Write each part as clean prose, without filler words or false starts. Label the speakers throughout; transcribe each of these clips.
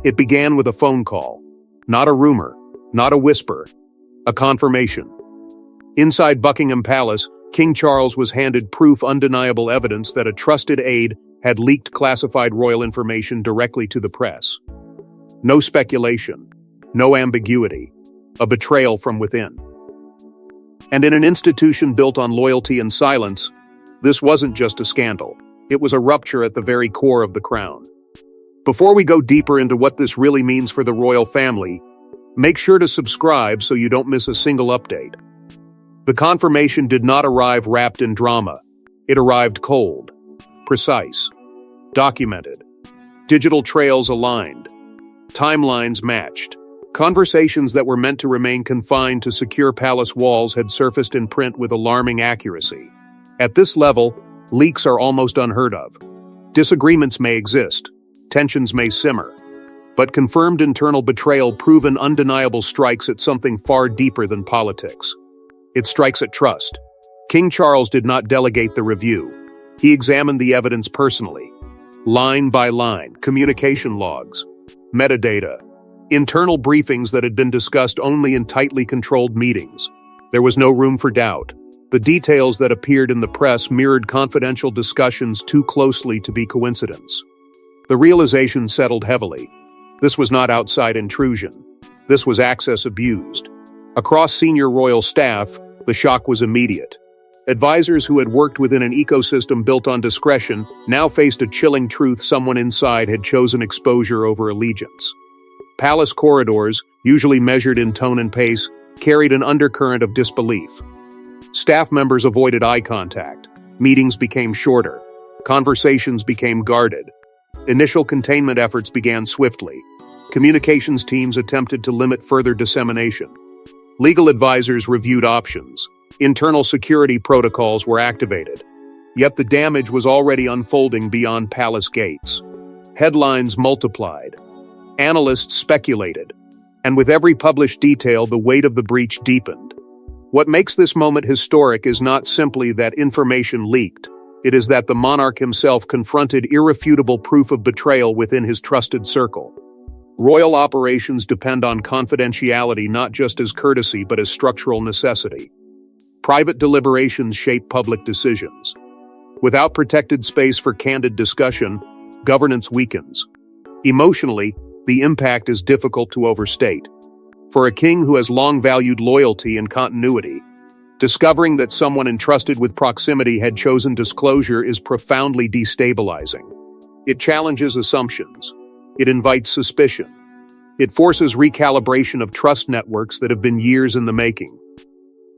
Speaker 1: It began with a phone call. Not a rumor, not a whisper, a confirmation. Inside Buckingham Palace, King Charles was handed proof, undeniable evidence that a trusted aide had leaked classified royal information directly to the press. No speculation, no ambiguity, a betrayal from within. And in an institution built on loyalty and silence, this wasn't just a scandal. It was a rupture at the very core of the crown. Before we go deeper into what this really means for the royal family, make sure to subscribe so you don't miss a single update. The confirmation did not arrive wrapped in drama. It arrived cold, precise, documented. Digital trails aligned. Timelines matched. Conversations that were meant to remain confined to secure palace walls had surfaced in print with alarming accuracy. At this level, leaks are almost unheard of. Disagreements may exist, tensions may simmer, but confirmed internal betrayal, proven undeniable, strikes at something far deeper than politics. It strikes at trust. King Charles did not delegate the review. He examined the evidence personally. Line by line, communication logs, metadata, internal briefings that had been discussed only in tightly controlled meetings. There was no room for doubt. The details that appeared in the press mirrored confidential discussions too closely to be coincidence. The realization settled heavily. This was not outside intrusion. This was access abused. Across senior royal staff, the shock was immediate. Advisors who had worked within an ecosystem built on discretion now faced a chilling truth: someone inside had chosen exposure over allegiance. Palace corridors, usually measured in tone and pace, carried an undercurrent of disbelief. Staff members avoided eye contact. Meetings became shorter. Conversations became guarded. Initial containment efforts began swiftly. Communications teams attempted to limit further dissemination. Legal advisors reviewed options. Internal security protocols were activated. Yet the damage was already unfolding beyond palace gates. Headlines multiplied. Analysts speculated. And with every published detail, the weight of the breach deepened. What makes this moment historic is not simply that information leaked. It is that the monarch himself confronted irrefutable proof of betrayal within his trusted circle. Royal operations depend on confidentiality not just as courtesy but as structural necessity. Private deliberations shape public decisions. Without protected space for candid discussion, governance weakens. Emotionally, the impact is difficult to overstate. For a king who has long valued loyalty and continuity, discovering that someone entrusted with proximity had chosen disclosure is profoundly destabilizing. It challenges assumptions. It invites suspicion. It forces recalibration of trust networks that have been years in the making.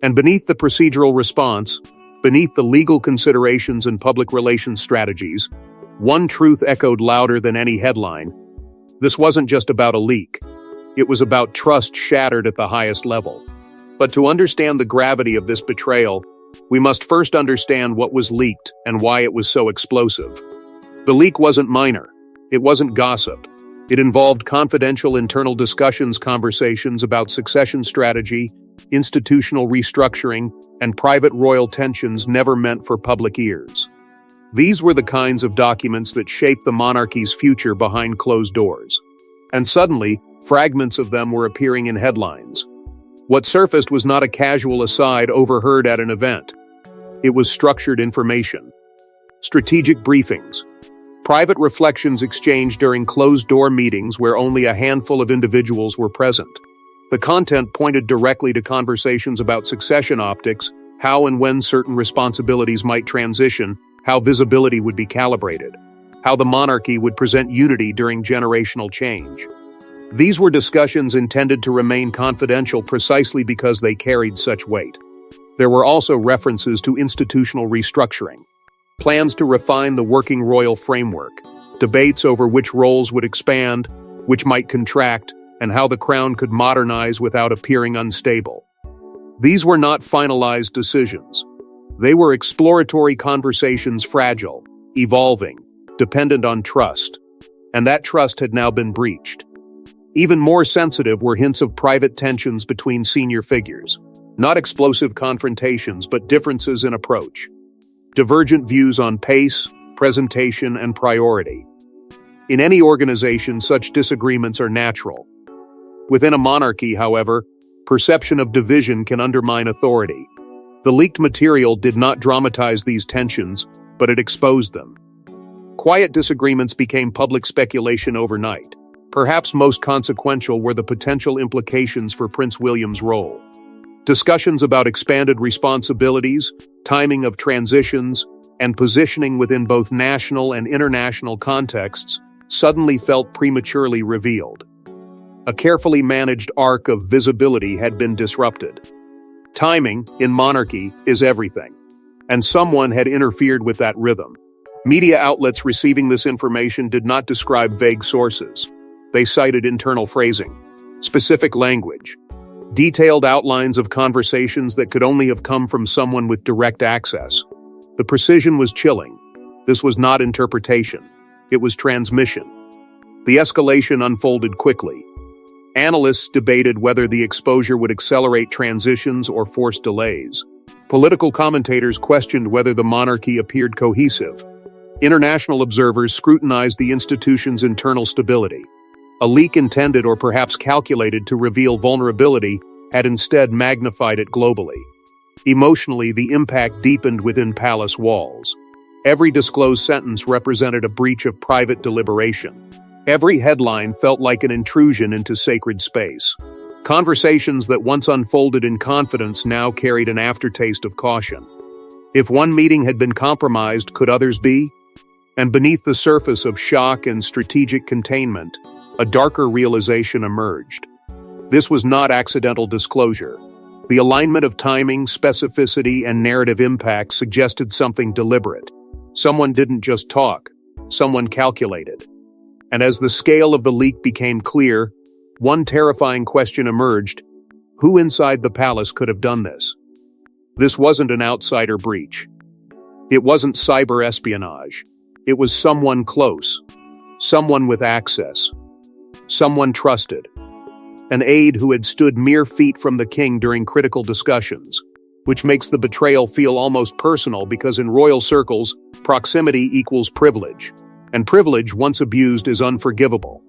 Speaker 1: And beneath the procedural response, beneath the legal considerations and public relations strategies, one truth echoed louder than any headline. This wasn't just about a leak. It was about trust shattered at the highest level. But to understand the gravity of this betrayal, we must first understand what was leaked and why it was so explosive. The leak wasn't minor. It wasn't gossip. It involved confidential internal discussions, conversations about succession strategy, institutional restructuring, and private royal tensions never meant for public ears. These were the kinds of documents that shaped the monarchy's future behind closed doors. And suddenly, fragments of them were appearing in headlines. What surfaced was not a casual aside overheard at an event. It was structured information. Strategic briefings. Private reflections exchanged during closed-door meetings where only a handful of individuals were present. The content pointed directly to conversations about succession optics, how and when certain responsibilities might transition, how visibility would be calibrated, how the monarchy would present unity during generational change. These were discussions intended to remain confidential precisely because they carried such weight. There were also references to institutional restructuring, plans to refine the working royal framework, debates over which roles would expand, which might contract, and how the crown could modernize without appearing unstable. These were not finalized decisions. They were exploratory conversations, fragile, evolving, dependent on trust. And that trust had now been breached. Even more sensitive were hints of private tensions between senior figures. Not explosive confrontations, but differences in approach. Divergent views on pace, presentation, and priority. In any organization, such disagreements are natural. Within a monarchy, however, perception of division can undermine authority. The leaked material did not dramatize these tensions, but it exposed them. Quiet disagreements became public speculation overnight. Perhaps most consequential were the potential implications for Prince William's role. Discussions about expanded responsibilities, timing of transitions, and positioning within both national and international contexts suddenly felt prematurely revealed. A carefully managed arc of visibility had been disrupted. Timing, in monarchy, is everything, and someone had interfered with that rhythm. Media outlets receiving this information did not describe vague sources. They cited internal phrasing, specific language, detailed outlines of conversations that could only have come from someone with direct access. The precision was chilling. This was not interpretation. It was transmission. The escalation unfolded quickly. Analysts debated whether the exposure would accelerate transitions or force delays. Political commentators questioned whether the monarchy appeared cohesive. International observers scrutinized the institution's internal stability. A leak intended or perhaps calculated to reveal vulnerability had instead magnified it globally. Emotionally, the impact deepened within palace walls. Every disclosed sentence represented a breach of private deliberation. Every headline felt like an intrusion into sacred space. Conversations that once unfolded in confidence now carried an aftertaste of caution. If one meeting had been compromised, could others be? And beneath the surface of shock and strategic containment, a darker realization emerged. This was not accidental disclosure. The alignment of timing, specificity, and narrative impact suggested something deliberate. Someone didn't just talk, someone calculated. And as the scale of the leak became clear, one terrifying question emerged: who inside the palace could have done this? This wasn't an outsider breach. It wasn't cyber espionage. It was someone close, someone with access, someone trusted. An aide who had stood mere feet from the king during critical discussions, which makes the betrayal feel almost personal because in royal circles, proximity equals privilege, and privilege, once abused, is unforgivable.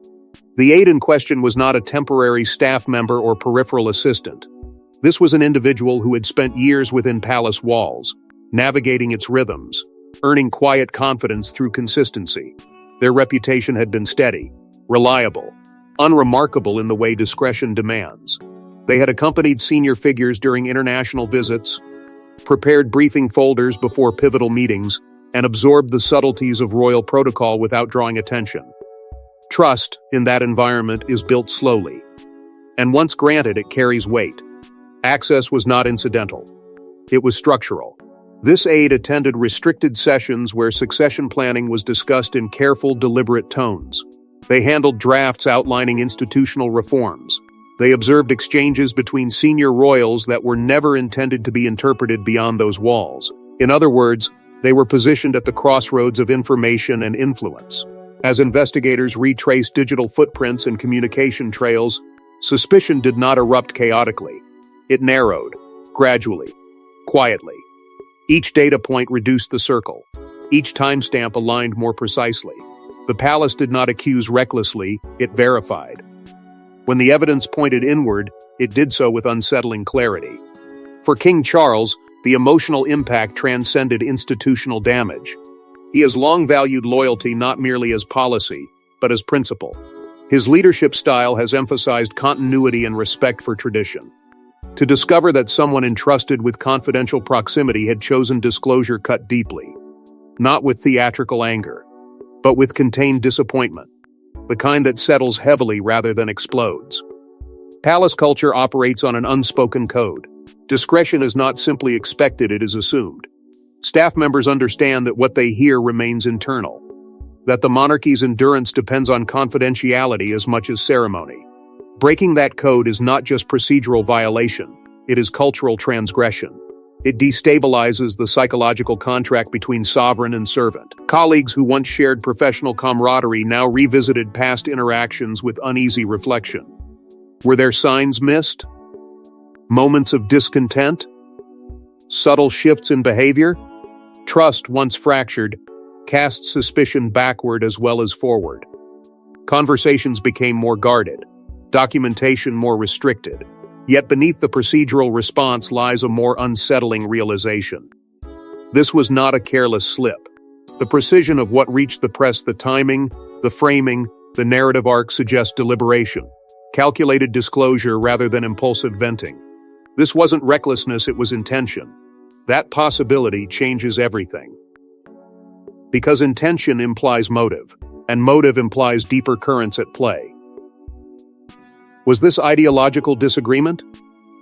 Speaker 1: The aide in question was not a temporary staff member or peripheral assistant. This was an individual who had spent years within palace walls, navigating its rhythms, earning quiet confidence through consistency. Their reputation had been steady, reliable, unremarkable in the way discretion demands. They had accompanied senior figures during international visits, prepared briefing folders before pivotal meetings, and absorbed the subtleties of royal protocol without drawing attention. Trust, in that environment, is built slowly. And once granted, it carries weight. Access was not incidental. It was structural. This aide attended restricted sessions where succession planning was discussed in careful, deliberate tones. They handled drafts outlining institutional reforms. They observed exchanges between senior royals that were never intended to be interpreted beyond those walls. In other words, they were positioned at the crossroads of information and influence. As investigators retraced digital footprints and communication trails, suspicion did not erupt chaotically. It narrowed, gradually, quietly. Each data point reduced the circle. Each timestamp aligned more precisely. The palace did not accuse recklessly, it verified. When the evidence pointed inward, it did so with unsettling clarity. For King Charles, the emotional impact transcended institutional damage. He has long valued loyalty not merely as policy, but as principle. His leadership style has emphasized continuity and respect for tradition. To discover that someone entrusted with confidential proximity had chosen disclosure cut deeply, not with theatrical anger, but with contained disappointment, the kind that settles heavily rather than explodes. Palace culture operates on an unspoken code. Discretion is not simply expected, it is assumed. Staff members understand that what they hear remains internal, that the monarchy's endurance depends on confidentiality as much as ceremony. Breaking that code is not just procedural violation, it is cultural transgression. It destabilizes the psychological contract between sovereign and servant. Colleagues who once shared professional camaraderie now revisited past interactions with uneasy reflection. Were there signs missed? Moments of discontent? Subtle shifts in behavior? Trust, once fractured, casts suspicion backward as well as forward. Conversations became more guarded, documentation more restricted. Yet beneath the procedural response lies a more unsettling realization. This was not a careless slip. The precision of what reached the press, the timing, the framing, the narrative arc suggest deliberation, calculated disclosure rather than impulsive venting. This wasn't recklessness, it was intention. That possibility changes everything. Because intention implies motive, and motive implies deeper currents at play. Was this ideological disagreement?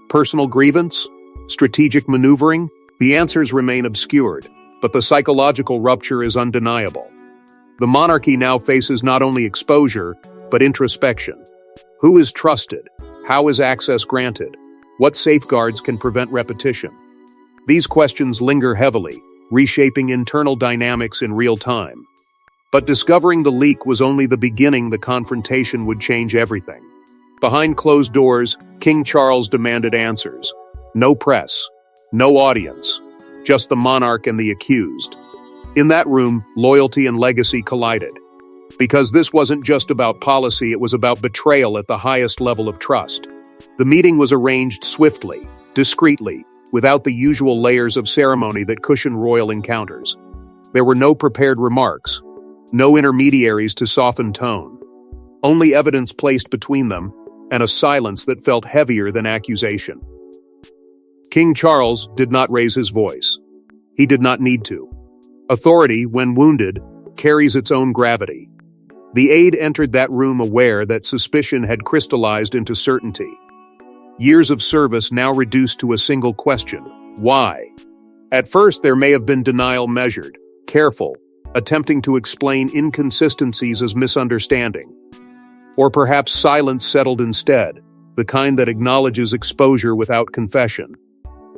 Speaker 1: Personal grievance? Strategic maneuvering? The answers remain obscured, but the psychological rupture is undeniable. The monarchy now faces not only exposure, but introspection. Who is trusted? How is access granted? What safeguards can prevent repetition? These questions linger heavily, reshaping internal dynamics in real time. But discovering the leak was only the beginning. The confrontation would change everything. Behind closed doors, King Charles demanded answers. No press, no audience, just the monarch and the accused. In that room, loyalty and legacy collided. Because this wasn't just about policy, it was about betrayal at the highest level of trust. The meeting was arranged swiftly, discreetly, without the usual layers of ceremony that cushion royal encounters. There were no prepared remarks, no intermediaries to soften tone. Only evidence placed between them, and a silence that felt heavier than accusation. King Charles did not raise his voice. He did not need to. Authority, when wounded, carries its own gravity. The aide entered that room aware that suspicion had crystallized into certainty. Years of service now reduced to a single question: why? At first, there may have been denial, measured, careful, attempting to explain inconsistencies as misunderstanding. Or perhaps silence settled instead, the kind that acknowledges exposure without confession.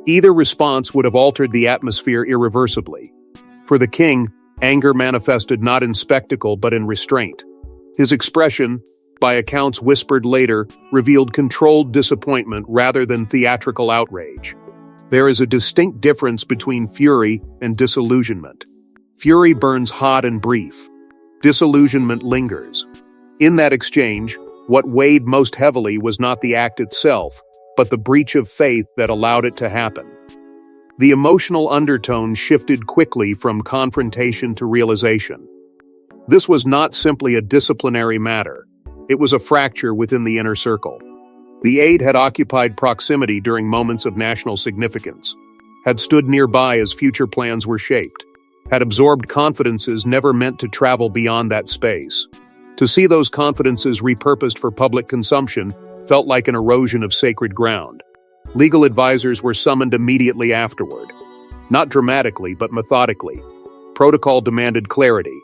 Speaker 1: Either response would have altered the atmosphere irreversibly. For the king, anger manifested not in spectacle but in restraint. His expression, by accounts whispered later, revealed controlled disappointment rather than theatrical outrage. There is a distinct difference between fury and disillusionment. Fury burns hot and brief. Disillusionment lingers. In that exchange, what weighed most heavily was not the act itself, but the breach of faith that allowed it to happen. The emotional undertone shifted quickly from confrontation to realization. This was not simply a disciplinary matter. It was a fracture within the inner circle. The aide had occupied proximity during moments of national significance, had stood nearby as future plans were shaped, had absorbed confidences never meant to travel beyond that space. To see those confidences repurposed for public consumption felt like an erosion of sacred ground. Legal advisors were summoned immediately afterward. Not dramatically, but methodically. Protocol demanded clarity.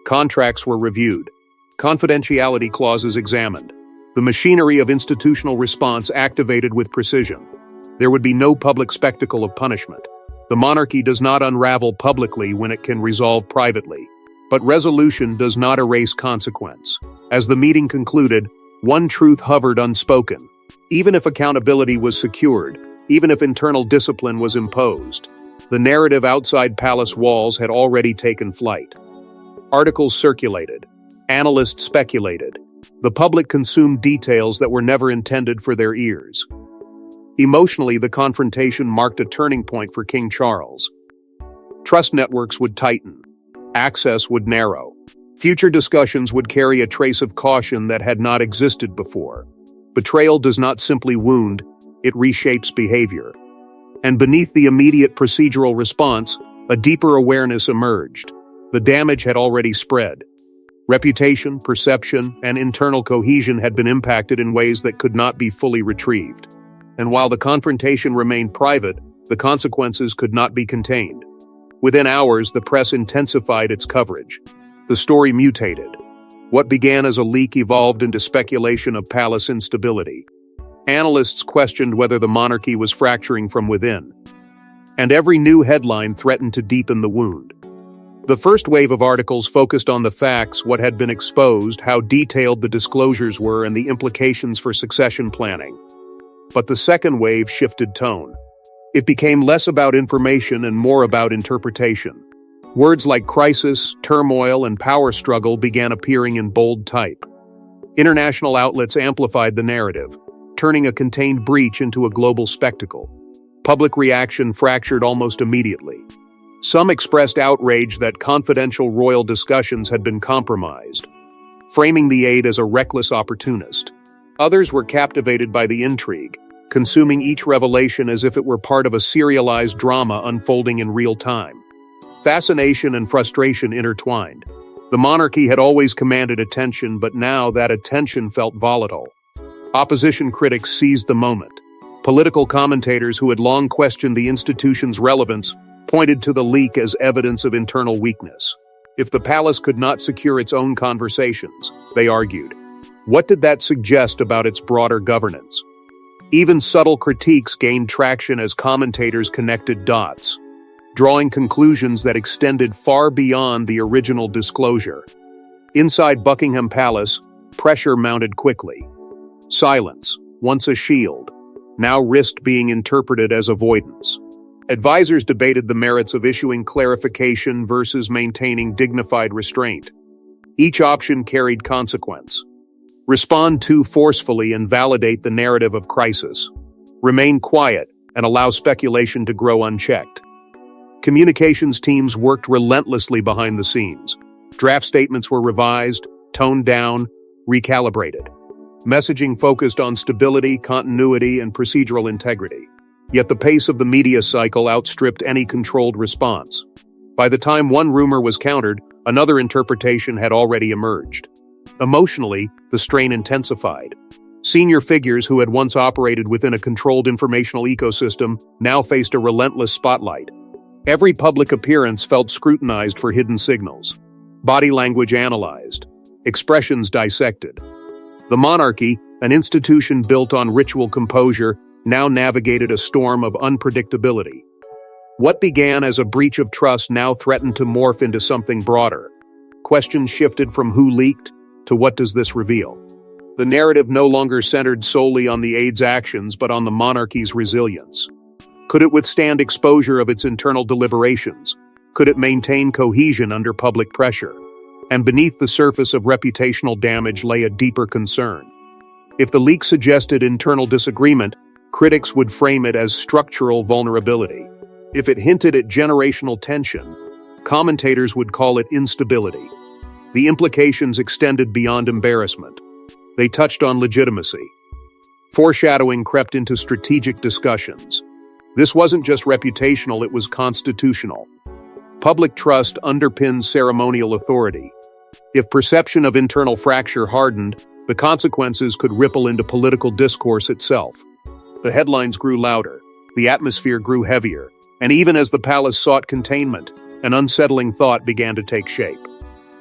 Speaker 1: Contracts were reviewed. Confidentiality clauses examined. The machinery of institutional response activated with precision. There would be no public spectacle of punishment. The monarchy does not unravel publicly when it can resolve privately. But resolution does not erase consequence. As the meeting concluded, one truth hovered unspoken. Even if accountability was secured, even if internal discipline was imposed, the narrative outside palace walls had already taken flight. Articles circulated. Analysts speculated. The public consumed details that were never intended for their ears. Emotionally, the confrontation marked a turning point for King Charles. Trust networks would tighten. Access would narrow. Future discussions would carry a trace of caution that had not existed before. Betrayal does not simply wound, it reshapes behavior. And beneath the immediate procedural response, a deeper awareness emerged. The damage had already spread. Reputation, perception, and internal cohesion had been impacted in ways that could not be fully retrieved. And while the confrontation remained private, the consequences could not be contained. Within hours, the press intensified its coverage. The story mutated. What began as a leak evolved into speculation of palace instability. Analysts questioned whether the monarchy was fracturing from within. And every new headline threatened to deepen the wound. The first wave of articles focused on the facts, what had been exposed, how detailed the disclosures were, and the implications for succession planning. But the second wave shifted tone. It became less about information and more about interpretation. Words like crisis, turmoil, and power struggle began appearing in bold type. International outlets amplified the narrative, turning a contained breach into a global spectacle. Public reaction fractured almost immediately. Some expressed outrage that confidential royal discussions had been compromised, framing the Aide as a reckless opportunist. Others were captivated by the intrigue, consuming each revelation as if it were part of a serialized drama unfolding in real time. Fascination and frustration intertwined. The monarchy had always commanded attention, but now that attention felt volatile. Opposition critics seized the moment. Political commentators who had long questioned the institution's relevance pointed to the leak as evidence of internal weakness. If the palace could not secure its own conversations, they argued, what did that suggest about its broader governance? Even subtle critiques gained traction as commentators connected dots, drawing conclusions that extended far beyond the original disclosure. Inside Buckingham Palace, pressure mounted quickly. Silence, once a shield, now risked being interpreted as avoidance. Advisors debated the merits of issuing clarification versus maintaining dignified restraint. Each option carried consequence. Respond too forcefully and validate the narrative of crisis. Remain quiet and allow speculation to grow unchecked. Communications teams worked relentlessly behind the scenes. Draft statements were revised, toned down, recalibrated. Messaging focused on stability, continuity, and procedural integrity. Yet the pace of the media cycle outstripped any controlled response. By the time one rumor was countered, another interpretation had already emerged. Emotionally, the strain intensified. Senior figures who had once operated within a controlled informational ecosystem now faced a relentless spotlight. Every public appearance felt scrutinized for hidden signals. Body language analyzed. Expressions dissected. The monarchy, an institution built on ritual composure, now navigated a storm of unpredictability. What began as a breach of trust now threatened to morph into something broader. Questions shifted from who leaked to what does this reveal. The narrative no longer centered solely on the Aide's actions but on the monarchy's resilience. Could it withstand exposure of its internal deliberations? Could it maintain cohesion under public pressure? And beneath the surface of reputational damage lay a deeper concern. If the leak suggested internal disagreement, critics would frame it as structural vulnerability. If it hinted at generational tension, commentators would call it instability. The implications extended beyond embarrassment. They touched on legitimacy. Foreshadowing crept into strategic discussions. This wasn't just reputational, it was constitutional. Public trust underpins ceremonial authority. If perception of internal fracture hardened, the consequences could ripple into political discourse itself. The headlines grew louder, the atmosphere grew heavier, and even as the palace sought containment, an unsettling thought began to take shape.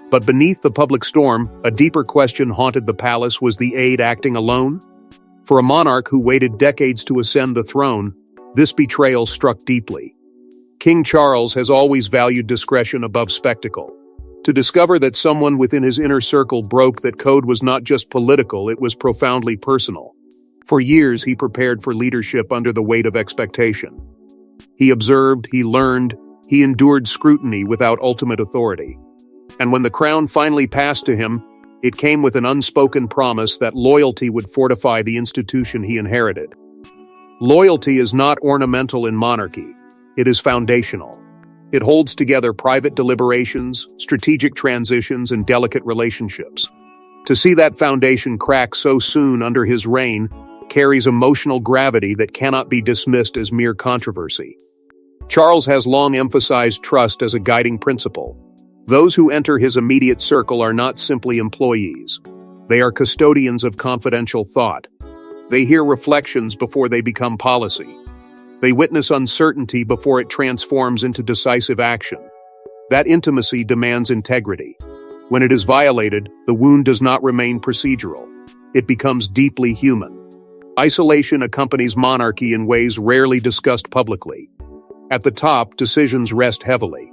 Speaker 1: But beneath the public storm, a deeper question haunted the palace: was the Aide acting alone? For a monarch who waited decades to ascend the throne, this betrayal struck deeply. King Charles has always valued discretion above spectacle. To discover that someone within his inner circle broke that code was not just political, it was profoundly personal. For years, he prepared for leadership under the weight of expectation. He observed, he learned, he endured scrutiny without ultimate authority. And when the crown finally passed to him, it came with an unspoken promise that loyalty would fortify the institution he inherited. Loyalty is not ornamental in monarchy. It is foundational. It holds together private deliberations, strategic transitions, and delicate relationships. To see that foundation crack so soon under his reign carries emotional gravity that cannot be dismissed as mere controversy. Charles has long emphasized trust as a guiding principle. Those who enter his immediate circle are not simply employees. They are custodians of confidential thought. They hear reflections before they become policy. They witness uncertainty before it transforms into decisive action. That intimacy demands integrity. When it is violated, the wound does not remain procedural. It becomes deeply human. Isolation accompanies monarchy in ways rarely discussed publicly. At the top, decisions rest heavily.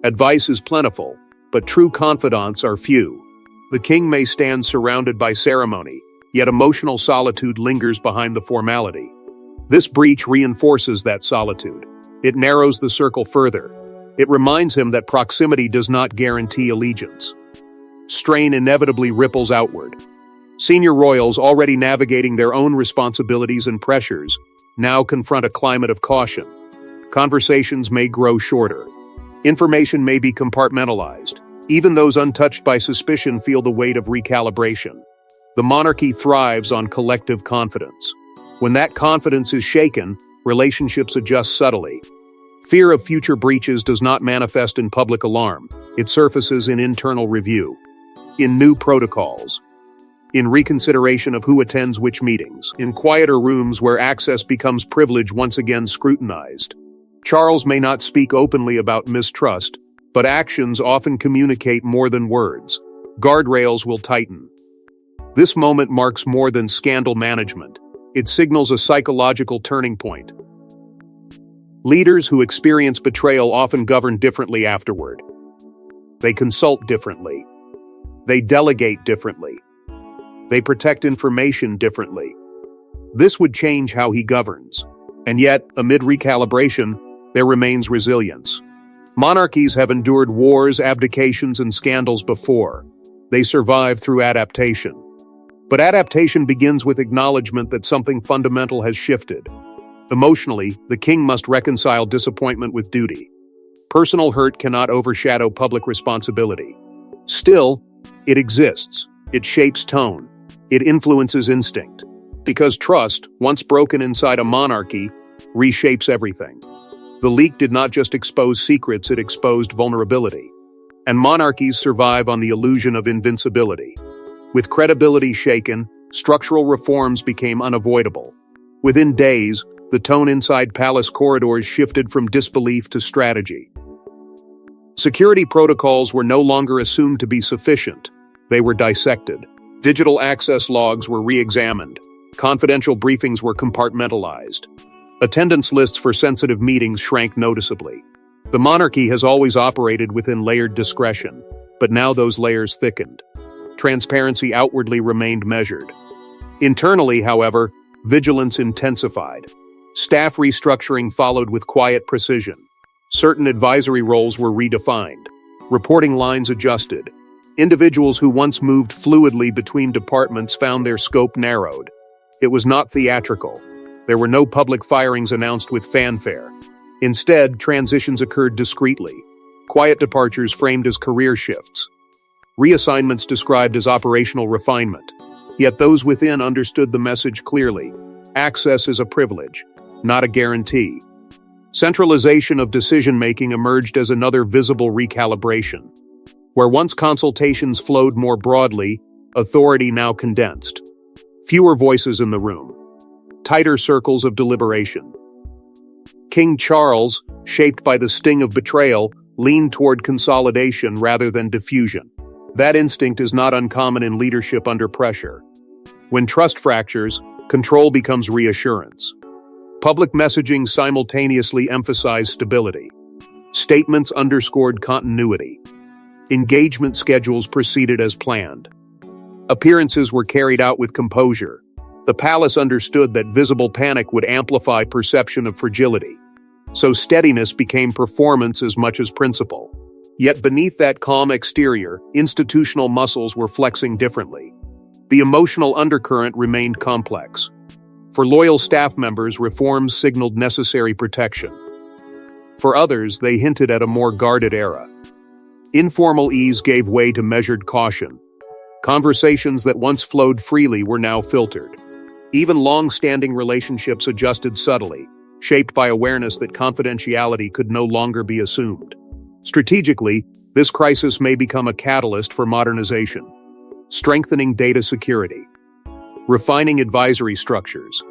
Speaker 1: Advice is plentiful, but true confidants are few. The king may stand surrounded by ceremony, yet emotional solitude lingers behind the formality. This breach reinforces that solitude. It narrows the circle further. It reminds him that proximity does not guarantee allegiance. Strain inevitably ripples outward. Senior royals, already navigating their own responsibilities and pressures, now confront a climate of caution. Conversations may grow shorter. Information may be compartmentalized. Even those untouched by suspicion feel the weight of recalibration. The monarchy thrives on collective confidence. When that confidence is shaken, relationships adjust subtly. Fear of future breaches does not manifest in public alarm. It surfaces in internal review, in new protocols, in reconsideration of who attends which meetings, in quieter rooms where access becomes privilege once again scrutinized. Charles may not speak openly about mistrust, but actions often communicate more than words. Guardrails will tighten. This moment marks more than scandal management. It signals a psychological turning point. Leaders who experience betrayal often govern differently afterward. They consult differently. They delegate differently. They protect information differently. This would change how he governs. And yet, amid recalibration, there remains resilience. Monarchies have endured wars, abdications, and scandals before. They survive through adaptation. But adaptation begins with acknowledgement that something fundamental has shifted. Emotionally, the king must reconcile disappointment with duty. Personal hurt cannot overshadow public responsibility. Still, it exists. It shapes tone. It influences instinct. Because trust, once broken inside a monarchy, reshapes everything. The leak did not just expose secrets, it exposed vulnerability. And monarchies survive on the illusion of invincibility. With credibility shaken, structural reforms became unavoidable. Within days, the tone inside palace corridors shifted from disbelief to strategy. Security protocols were no longer assumed to be sufficient. They were dissected. Digital access logs were re-examined. Confidential briefings were compartmentalized. Attendance lists for sensitive meetings shrank noticeably. The monarchy has always operated within layered discretion, but now those layers thickened. Transparency outwardly remained measured. Internally, however, vigilance intensified. Staff restructuring followed with quiet precision. Certain advisory roles were redefined. Reporting lines adjusted. Individuals who once moved fluidly between departments found their scope narrowed. It was not theatrical. There were no public firings announced with fanfare. Instead, transitions occurred discreetly. Quiet departures framed as career shifts. Reassignments described as operational refinement. Yet those within understood the message clearly. Access is a privilege, not a guarantee. Centralization of decision-making emerged as another visible recalibration. Where once consultations flowed more broadly, authority now condensed. Fewer voices in the room. Tighter circles of deliberation. King Charles, shaped by the sting of betrayal, leaned toward consolidation rather than diffusion. That instinct is not uncommon in leadership under pressure. When trust fractures, control becomes reassurance. Public messaging simultaneously emphasized stability. Statements underscored continuity. Engagement schedules proceeded as planned. Appearances were carried out with composure. The palace understood that visible panic would amplify perception of fragility. So steadiness became performance as much as principle. Yet beneath that calm exterior, institutional muscles were flexing differently. The emotional undercurrent remained complex. For loyal staff members, reforms signaled necessary protection. For others, they hinted at a more guarded era. Informal ease gave way to measured caution. Conversations that once flowed freely were now filtered. Even long-standing relationships adjusted subtly, shaped by awareness that confidentiality could no longer be assumed. Strategically, this crisis may become a catalyst for modernization, strengthening data security, refining advisory structures,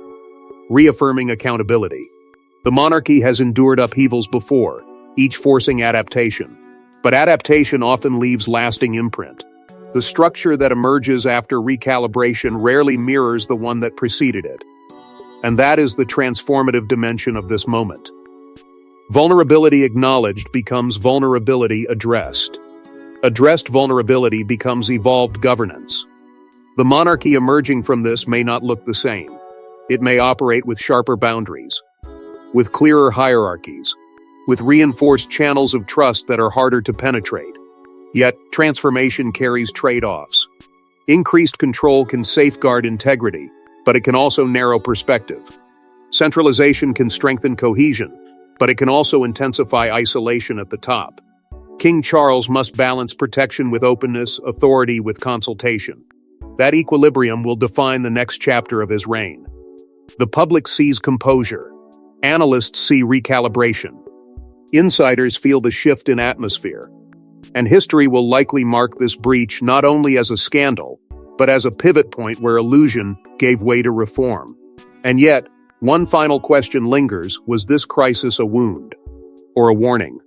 Speaker 1: reaffirming accountability. The monarchy has endured upheavals before, each forcing adaptation. But adaptation often leaves lasting imprint. The structure that emerges after recalibration rarely mirrors the one that preceded it. And that is the transformative dimension of this moment. Vulnerability acknowledged becomes vulnerability addressed. Addressed vulnerability becomes evolved governance. The monarchy emerging from this may not look the same. It may operate with sharper boundaries, with clearer hierarchies, with reinforced channels of trust that are harder to penetrate. Yet, transformation carries trade-offs. Increased control can safeguard integrity, but it can also narrow perspective. Centralization can strengthen cohesion, but it can also intensify isolation at the top. King Charles must balance protection with openness, authority with consultation. That equilibrium will define the next chapter of his reign. The public sees composure. Analysts see recalibration. Insiders feel the shift in atmosphere. And history will likely mark this breach not only as a scandal, but as a pivot point where illusion gave way to reform. And yet, one final question lingers: was this crisis a wound or a warning?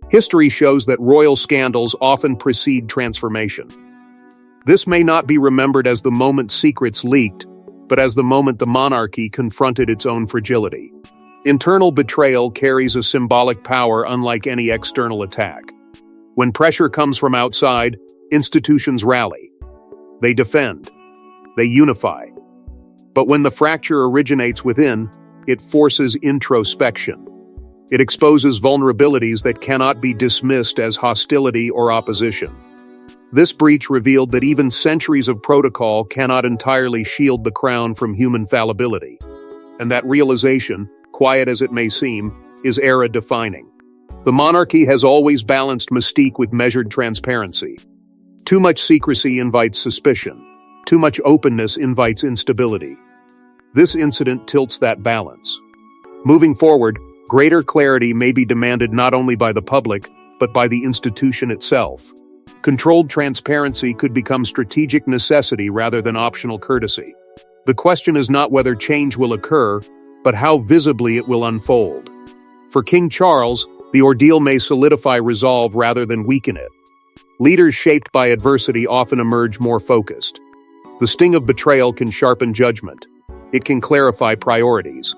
Speaker 1: History shows that royal scandals often precede transformation. This may not be remembered as the moment secrets leaked, but as the moment the monarchy confronted its own fragility. Internal betrayal carries a symbolic power unlike any external attack. When pressure comes from outside, institutions rally. They defend. They unify. But when the fracture originates within, it forces introspection. It exposes vulnerabilities that cannot be dismissed as hostility or opposition. This breach revealed that even centuries of protocol cannot entirely shield the crown from human fallibility. And that realization, quiet as it may seem, is era-defining. The monarchy has always balanced mystique with measured transparency. Too much secrecy invites suspicion. Too much openness invites instability. This incident tilts that balance. Moving forward, greater clarity may be demanded not only by the public, but by the institution itself. Controlled transparency could become strategic necessity rather than optional courtesy. The question is not whether change will occur, but how visibly it will unfold. For King Charles, the ordeal may solidify resolve rather than weaken it. Leaders shaped by adversity often emerge more focused. The sting of betrayal can sharpen judgment. It can clarify priorities.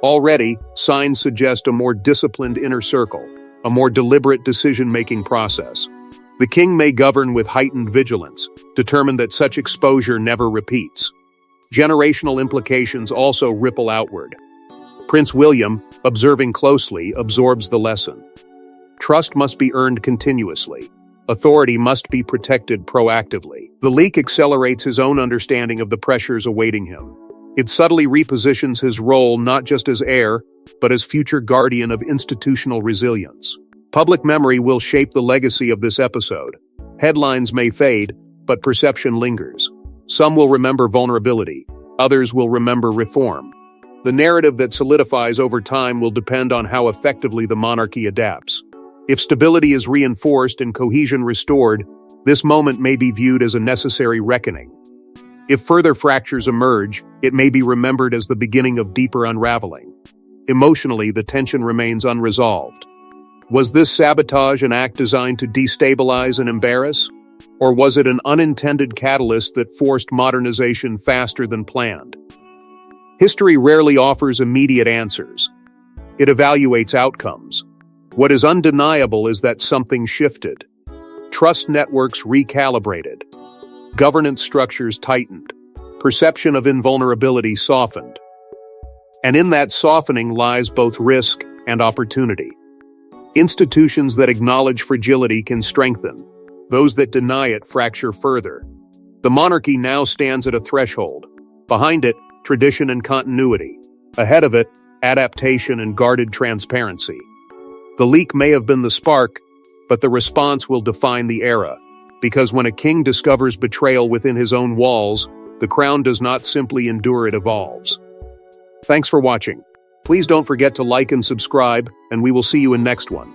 Speaker 1: Already, signs suggest a more disciplined inner circle, a more deliberate decision-making process. The king may govern with heightened vigilance, determined that such exposure never repeats. Generational implications also ripple outward. Prince William, observing closely, absorbs the lesson. Trust must be earned continuously. Authority must be protected proactively. The leak accelerates his own understanding of the pressures awaiting him. It subtly repositions his role not just as heir, but as future guardian of institutional resilience. Public memory will shape the legacy of this episode. Headlines may fade, but perception lingers. Some will remember vulnerability, others will remember reform. The narrative that solidifies over time will depend on how effectively the monarchy adapts. If stability is reinforced and cohesion restored, this moment may be viewed as a necessary reckoning. If further fractures emerge, it may be remembered as the beginning of deeper unraveling. Emotionally, the tension remains unresolved. Was this sabotage an act designed to destabilize and embarrass? Or was it an unintended catalyst that forced modernization faster than planned? History rarely offers immediate answers. It evaluates outcomes. What is undeniable is that something shifted. Trust networks recalibrated. Governance structures tightened. Perception of invulnerability softened. And in that softening lies both risk and opportunity. Institutions that acknowledge fragility can strengthen. Those that deny it fracture further. The monarchy now stands at a threshold. Behind it, tradition and continuity. Ahead of it, adaptation and guarded transparency. The leak may have been the spark, but the response will define the era. Because when a king discovers betrayal within his own walls, the crown does not simply endure, it evolves. Thanks for watching. Please don't forget to like and subscribe, and we will see you in next one.